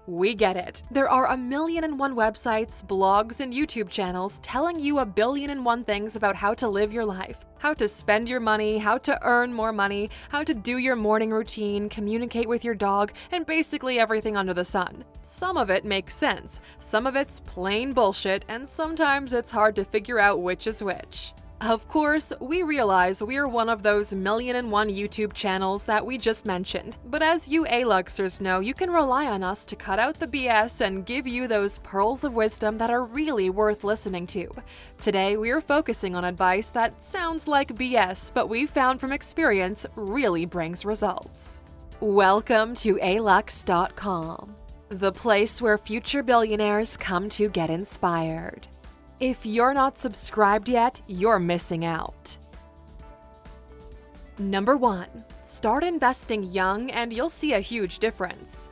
We get it. There are 1,000,001 websites, blogs, and YouTube channels telling you 1,000,001 things about how to live your life, how to spend your money, how to earn more money, how to do your morning routine, communicate with your dog, and basically everything under the sun. Some of it makes sense, some of it's plain bullshit, and sometimes it's hard to figure out which is which. Of course, we realize we're one of those 1,000,001 YouTube channels that we just mentioned, but as you Aluxers know, you can rely on us to cut out the BS and give you those pearls of wisdom that are really worth listening to. Today, we're focusing on advice that sounds like BS, but we found from experience really brings results. Welcome to Alux.com, the place where future billionaires come to get inspired. If you're not subscribed yet, you're missing out. Number 1. Start investing young and you'll see a huge difference.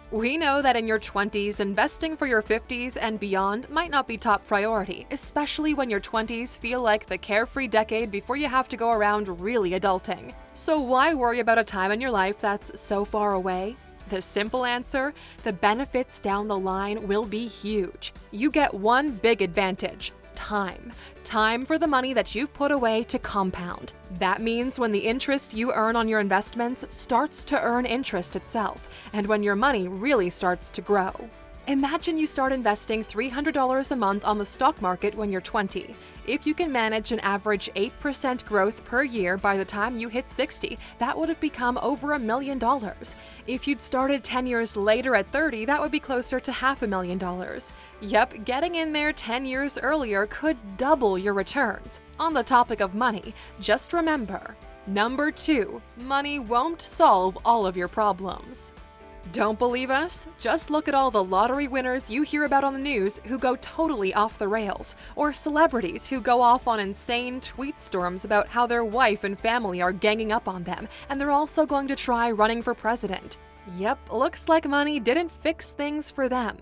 We know that in your 20s, investing for your 50s and beyond might not be top priority, especially when your 20s feel like the carefree decade before you have to go around really adulting. So why worry about a time in your life that's so far away? The simple answer: the benefits down the line will be huge. You get one big advantage: time. Time for the money that you've put away to compound. That means when the interest you earn on your investments starts to earn interest itself, and when your money really starts to grow. Imagine you start investing $300 a month on the stock market when you're 20. If you can manage an average 8% growth per year by the time you hit 60, that would have become over $1 million. If you'd started 10 years later at 30, that would be closer to $500,000. Yep, getting in there 10 years earlier could double your returns. On the topic of money, just remember, number 2, money won't solve all of your problems. Don't believe us? Just look at all the lottery winners you hear about on the news who go totally off the rails, or celebrities who go off on insane tweet storms about how their wife and family are ganging up on them, and they're also going to try running for president. Yep, looks like money didn't fix things for them.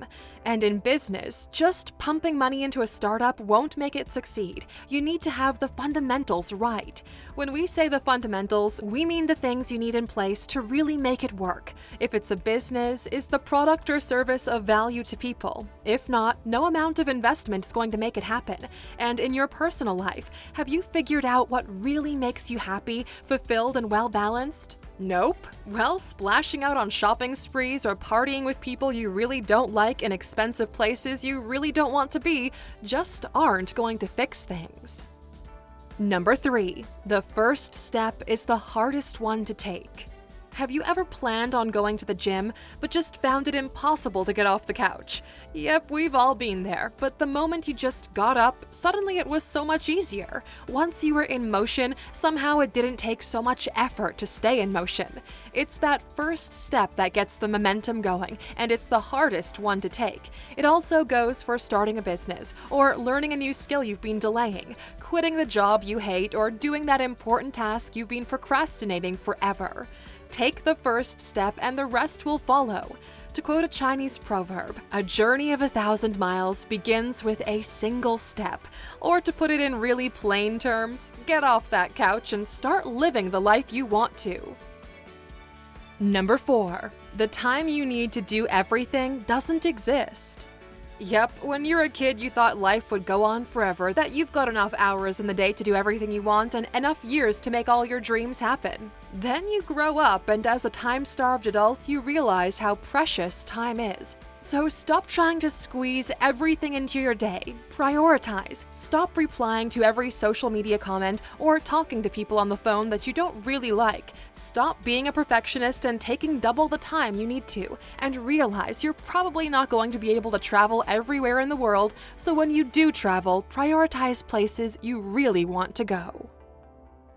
And in business, just pumping money into a startup won't make it succeed. You need to have the fundamentals right. When we say the fundamentals, we mean the things you need in place to really make it work. If it's a business, is the product or service of value to people? If not, no amount of investment is going to make it happen. And in your personal life, have you figured out what really makes you happy, fulfilled, and well-balanced? Nope. Well, splashing out on shopping sprees or partying with people you really don't like in expensive places you really don't want to be just aren't going to fix things. Number 3. The first step is the hardest one to take. Have you ever planned on going to the gym, but just found it impossible to get off the couch? Yep, we've all been there, but the moment you just got up, suddenly it was so much easier. Once you were in motion, somehow it didn't take so much effort to stay in motion. It's that first step that gets the momentum going, and it's the hardest one to take. It also goes for starting a business, or learning a new skill you've been delaying, quitting the job you hate, or doing that important task you've been procrastinating forever. Take the first step and the rest will follow. To quote a Chinese proverb, a journey of 1,000 miles begins with a single step. Or to put it in really plain terms, get off that couch and start living the life you want to. Number 4. The time you need to do everything doesn't exist. Yep, when you're a kid you thought life would go on forever, that you've got enough hours in the day to do everything you want and enough years to make all your dreams happen. Then you grow up, and as a time-starved adult, you realize how precious time is. So stop trying to squeeze everything into your day. Prioritize. Stop replying to every social media comment or talking to people on the phone that you don't really like. Stop being a perfectionist and taking double the time you need to. And realize you're probably not going to be able to travel everywhere in the world, so when you do travel, prioritize places you really want to go.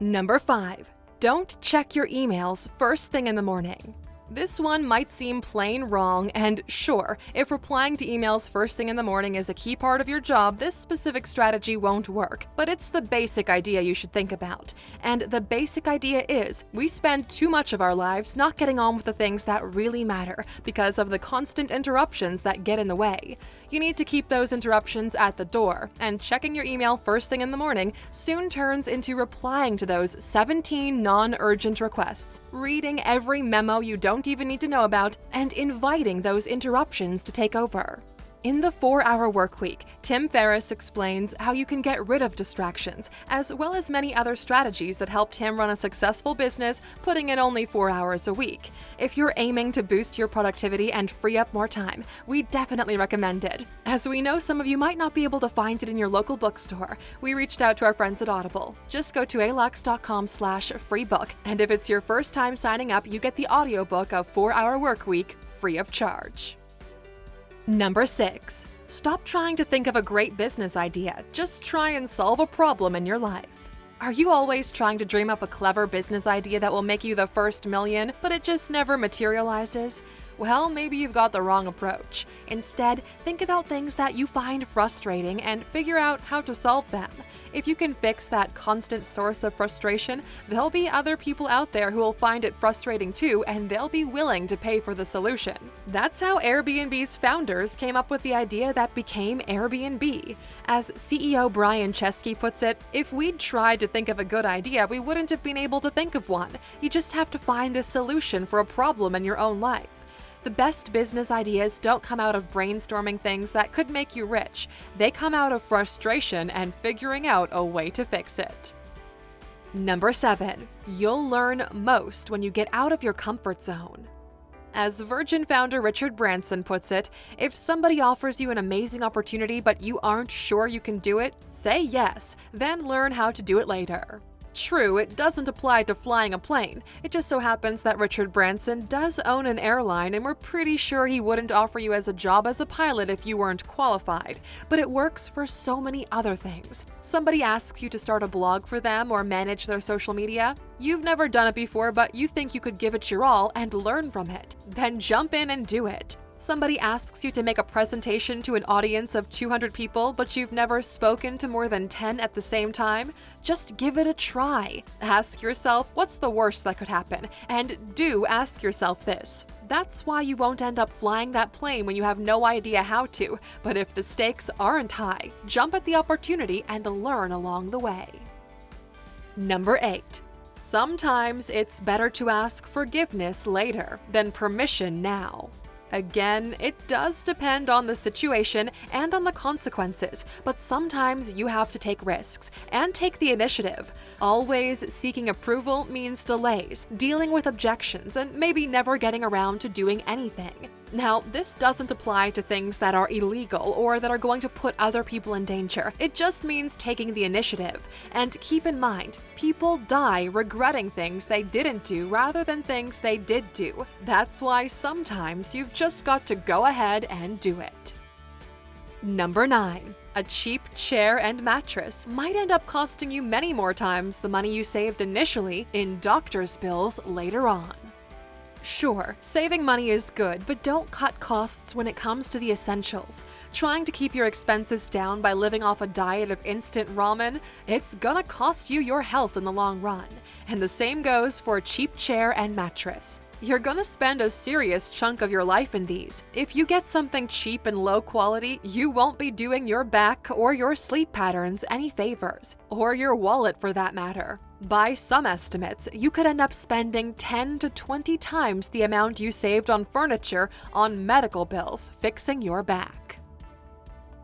Number 5. Don't check your emails first thing in the morning. This one might seem plain wrong, and sure, if replying to emails first thing in the morning is a key part of your job, this specific strategy won't work. But it's the basic idea you should think about. And the basic idea is, we spend too much of our lives not getting on with the things that really matter because of the constant interruptions that get in the way. You need to keep those interruptions at the door, and checking your email first thing in the morning soon turns into replying to those 17 non-urgent requests, reading every memo you don't don't even need to know about, and inviting those interruptions to take over. In the 4-Hour Workweek, Tim Ferriss explains how you can get rid of distractions, as well as many other strategies that helped him run a successful business, putting in only 4 hours a week. If you're aiming to boost your productivity and free up more time, we definitely recommend it. As we know some of you might not be able to find it in your local bookstore, we reached out to our friends at Audible. Just go to Alux.com/freebook, and if it's your first time signing up, you get the audiobook of 4-Hour Workweek free of charge. Number 6. Stop trying to think of a great business idea. Just try and solve a problem in your life. Are you always trying to dream up a clever business idea that will make you the first million, but it just never materializes? Well, maybe you've got the wrong approach. Instead, think about things that you find frustrating and figure out how to solve them. If you can fix that constant source of frustration, there'll be other people out there who will find it frustrating too, and they'll be willing to pay for the solution. That's how Airbnb's founders came up with the idea that became Airbnb. As CEO Brian Chesky puts it, if we'd tried to think of a good idea, we wouldn't have been able to think of one. You just have to find the solution for a problem in your own life. The best business ideas don't come out of brainstorming things that could make you rich. They come out of frustration and figuring out a way to fix it. Number 7. You'll learn most when you get out of your comfort zone. As Virgin founder Richard Branson puts it, if somebody offers you an amazing opportunity but you aren't sure you can do it, say yes, then learn how to do it later. True, it doesn't apply to flying a plane. It just so happens that Richard Branson does own an airline, and we're pretty sure he wouldn't offer you as a job as a pilot if you weren't qualified. But it works for so many other things. Somebody asks you to start a blog for them or manage their social media. You've never done it before, but you think you could give it your all and learn from it. Then jump in and do it. Somebody asks you to make a presentation to an audience of 200 people, but you've never spoken to more than 10 at the same time? Just give it a try. Ask yourself, what's the worst that could happen? And do ask yourself this. That's why you won't end up flying that plane when you have no idea how to. But if the stakes aren't high, jump at the opportunity and learn along the way. Number 8. Sometimes it's better to ask forgiveness later than permission now. Again, it does depend on the situation and on the consequences, but sometimes you have to take risks and take the initiative. Always seeking approval means delays, dealing with objections, and maybe never getting around to doing anything. Now, this doesn't apply to things that are illegal or that are going to put other people in danger. It just means taking the initiative. And keep in mind, people die regretting things they didn't do rather than things they did do. That's why sometimes you've just got to go ahead and do it. Number 9. A cheap chair and mattress might end up costing you many more times the money you saved initially in doctor's bills later on. Sure, saving money is good, but don't cut costs when it comes to the essentials. Trying to keep your expenses down by living off a diet of instant ramen, it's gonna cost you your health in the long run. And the same goes for a cheap chair and mattress. You're gonna spend a serious chunk of your life in these. If you get something cheap and low quality, you won't be doing your back or your sleep patterns any favors, or your wallet for that matter. By some estimates, you could end up spending 10 to 20 times the amount you saved on furniture on medical bills fixing your back.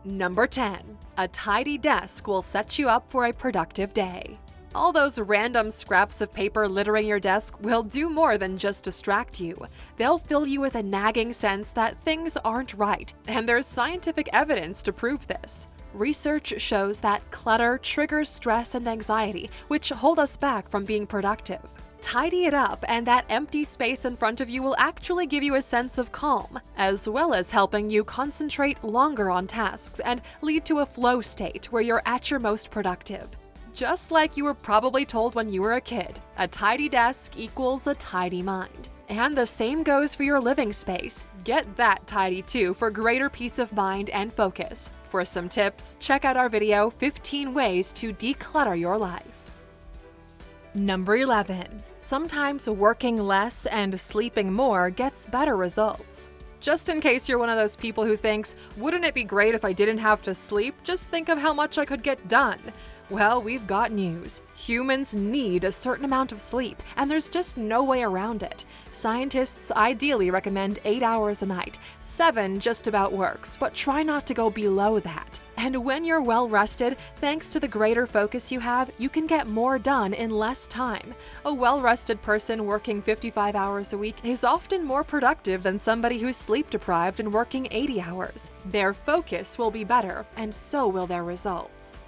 Number 10. A tidy desk will set you up for a productive day. All those random scraps of paper littering your desk will do more than just distract you. They'll fill you with a nagging sense that things aren't right, and there's scientific evidence to prove this. Research shows that clutter triggers stress and anxiety, which hold us back from being productive. Tidy it up, and that empty space in front of you will actually give you a sense of calm, as well as helping you concentrate longer on tasks and lead to a flow state where you're at your most productive. Just like you were probably told when you were a kid, a tidy desk equals a tidy mind. And the same goes for your living space. Get that tidy too for greater peace of mind and focus. For some tips, check out our video 15 Ways to Declutter Your Life. Number 11. Sometimes working less and sleeping more gets better results. Just in case you're one of those people who thinks, wouldn't it be great if I didn't have to sleep? Just think of how much I could get done. Well, we've got news. Humans need a certain amount of sleep, and there's just no way around it. Scientists ideally recommend 8 hours a night. 7 just about works, but try not to go below that. And when you're well rested, thanks to the greater focus you have, you can get more done in less time. A well-rested person working 55 hours a week is often more productive than somebody who's sleep-deprived and working 80 hours. Their focus will be better, and so will their results.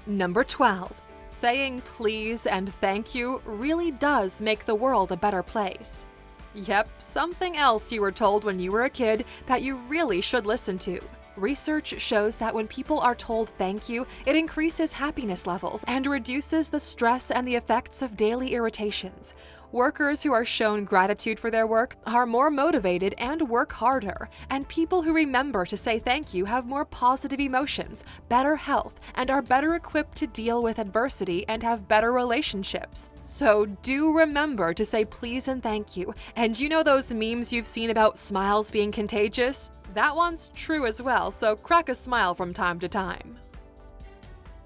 Number 12. Saying please and thank you really does make the world a better place. Yep, something else you were told when you were a kid that you really should listen to. Research shows that when people are told thank you, it increases happiness levels and reduces the stress and the effects of daily irritations. Workers who are shown gratitude for their work are more motivated and work harder, and people who remember to say thank you have more positive emotions, better health, and are better equipped to deal with adversity and have better relationships. So do remember to say please and thank you. And you know those memes you've seen about smiles being contagious? That one's true as well, so crack a smile from time to time.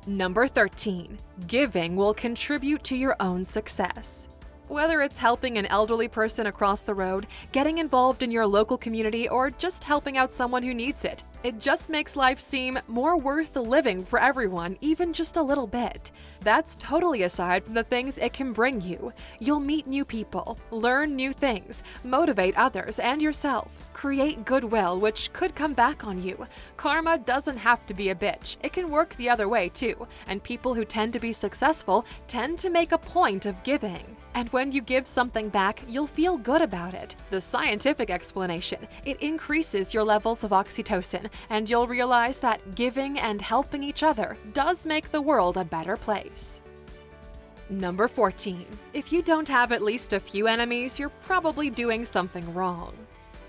Number 13. Giving will contribute to your own success. Whether it's helping an elderly person across the road, getting involved in your local community, or just helping out someone who needs it, it just makes life seem more worth living for everyone, even just a little bit. That's totally aside from the things it can bring you. You'll meet new people, learn new things, motivate others and yourself, create goodwill, which could come back on you. Karma doesn't have to be a bitch. It can work the other way too, and people who tend to be successful tend to make a point of giving. And when you give something back, you'll feel good about it. The scientific explanation: it increases your levels of oxytocin, and you'll realize that giving and helping each other does make the world a better place. Number 14. If you don't have at least a few enemies, you're probably doing something wrong.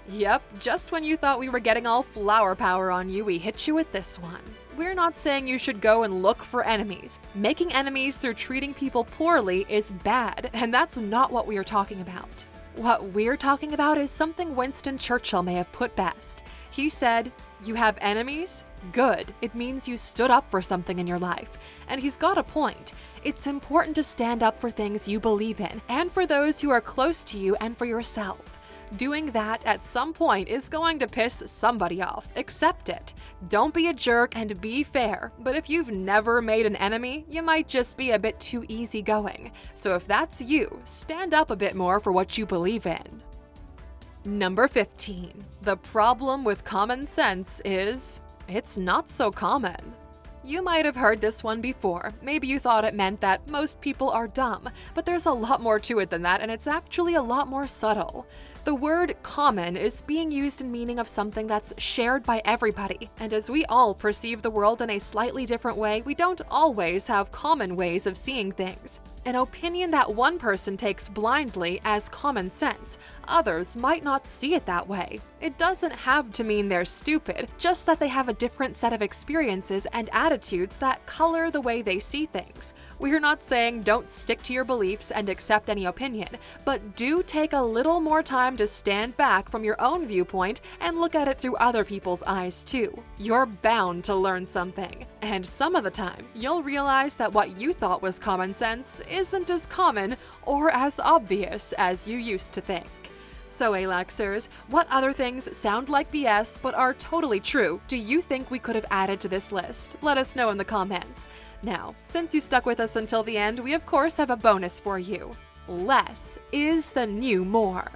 Yep, just when you thought we were getting all flower power on you, we hit you with this one. We're not saying you should go and look for enemies. Making enemies through treating people poorly is bad, and that's not what we are talking about. What we're talking about is something Winston Churchill may have put best. He said, "You have enemies? Good. It means you stood up for something in your life." And he's got a point. It's important to stand up for things you believe in, and for those who are close to you and for yourself. Doing that at some point is going to piss somebody off. Accept it. Don't be a jerk and be fair. But if you've never made an enemy, you might just be a bit too easygoing. So if that's you, stand up a bit more for what you believe in. Number 15. The problem with common sense is it's not so common. You might have heard this one before. Maybe you thought it meant that most people are dumb, but there's a lot more to it than that, and it's actually a lot more subtle. The word common is being used in meaning of something that's shared by everybody, and as we all perceive the world in a slightly different way, we don't always have common ways of seeing things. An opinion that one person takes blindly as common sense, others might not see it that way. It doesn't have to mean they're stupid, just that they have a different set of experiences and attitudes that color the way they see things. We're not saying don't stick to your beliefs and accept any opinion, but do take a little more time to stand back from your own viewpoint and look at it through other people's eyes too. You're bound to learn something, and some of the time, you'll realize that what you thought was common sense isn't as common or as obvious as you used to think. So Aluxers, what other things sound like BS but are totally true do you think we could have added to this list? Let us know in the comments. Now, since you stuck with us until the end, we of course have a bonus for you. Less is the new more.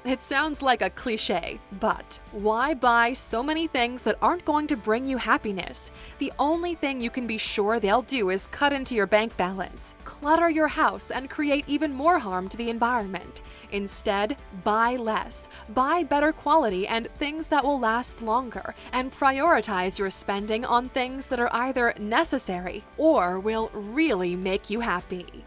It sounds like a cliche, but why buy so many things that aren't going to bring you happiness? The only thing you can be sure they'll do is cut into your bank balance, clutter your house, and create even more harm to the environment. Instead, buy less, buy better quality and things that will last longer, and prioritize your spending on things that are either necessary or will really make you happy.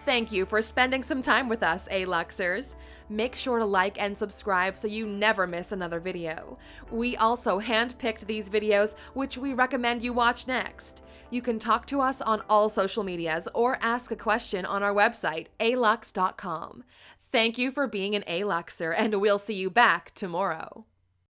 Thank you for spending some time with us, Aluxers. Make sure to like and subscribe so you never miss another video. We also handpicked these videos, which we recommend you watch next. You can talk to us on all social medias or ask a question on our website, Alux.com. Thank you for being an Aluxer, and we'll see you back tomorrow.